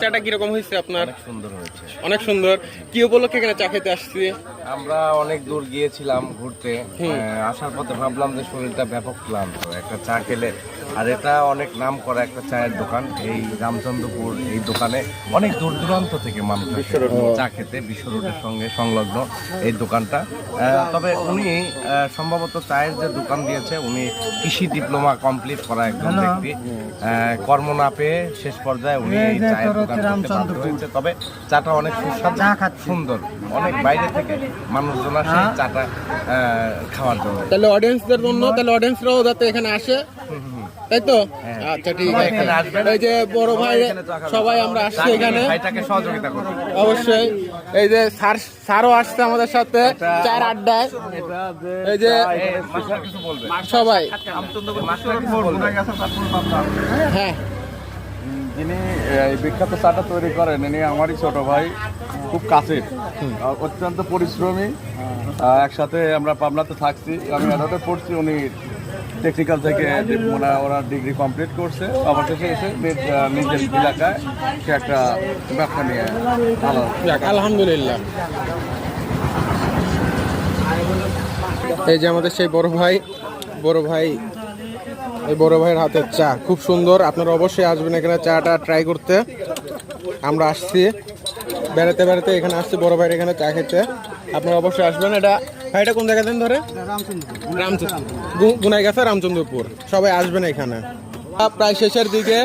চাটা কিরকম হয়েছে আপনার? অনেক সুন্দর হয়েছে। অনেক সুন্দর। কি উপলক্ষে এখানে চা খেতে আসছি? আমরা অনেক দূর গিয়েছিলাম ঘুরতে, আসার পথে ভাবলাম যে শরীরটা ব্যাপক ক্লান্ত, একটা চা খেলে। আর এটা অনেক নাম করা একটা চায়ের দোকান, এই রামচন্দ্রপুর। এই দোকানে অনেক দূর দূরান্ত থেকে মানুষ আসে চা খেতে, বিশ্ব রোডের সঙ্গে সংলগ্ন এই দোকানটা। তবে উনি সম্ভবত চায়ের যে দোকান দিয়েছে, উনি কৃষি ডিপ্লোমা কমপ্লিট করা একজন ব্যক্তি। কর্ম না পেয়ে শেষ পর্যায়ে উনি এই চায়ের দোকান করতে বাধ্য হয়েছে। তবে চাটা অনেক সুস্বাদু, সুন্দর। অনেক বাইরে থেকে মানুষজন আসে চাটা খাওয়ার জন্য। তাহলে অডিয়েন্সদের জন্য, তাহলে অডিয়েন্সরাও যাতে এখানে আসে, তাই তো? আচ্ছা, ঠিক আছে। এই যে বড় ভাই সবাই আমরা আসছি এখানে, ভাইটাকে সহযোগিতা করুন অবশ্যই। এই যে স্যারও আসছে আমাদের সাথে চায়ের আড্ডায়। এই যে সবাই, হ্যাঁ, যিনি এই বিখ্যাত চাটা তৈরি করেন ইনি আমারই ছোট ভাই, খুব কাছের, অত্যন্ত পরিশ্রমী। একসাথে আমরা পাবনাতে থাকছি, আমি আদালতে পড়ছি, উনি টেকনিক্যাল থেকে ওরা ডিগ্রি কমপ্লিট করছে, অবশেষে এসে নিজের এলাকায় সে একটা ব্যবসা নিয়ে ভালো। আলহামদুলিল্লাহ। এই যে আমাদের সেই বড় ভাই, এই বড় ভাইয়ের হাতের চা খুব সুন্দর। আপনারা অবশ্যই আসবেন এখানে চাটা ট্রাই করতে। আমরা আসছি বেড়াতে বেড়াতে, এখানে আসছি বড় ভাইয়ের এখানে চা খেতে। আপনারা অবশ্যই আসবেন। এটা ভাইটা কোন জায়গা দেন ধরে? গুনাই গেছে রামচন্দ্রপুর। সবাই আসবেন এখানে। প্রায় শেষের দিকে,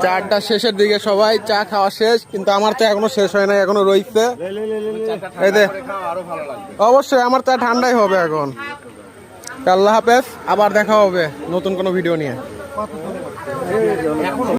চারটা শেষের দিকে, সবাই চা খাওয়া শেষ, কিন্তু আমার চা এখনো শেষ হয় নাই, এখনো রয়েছে। এই যে অবশ্যই আমার চা ঠান্ডাই হবে এখন। আল্লাহ হাফেজ, আবার দেখা হবে নতুন কোনো ভিডিও নিয়ে।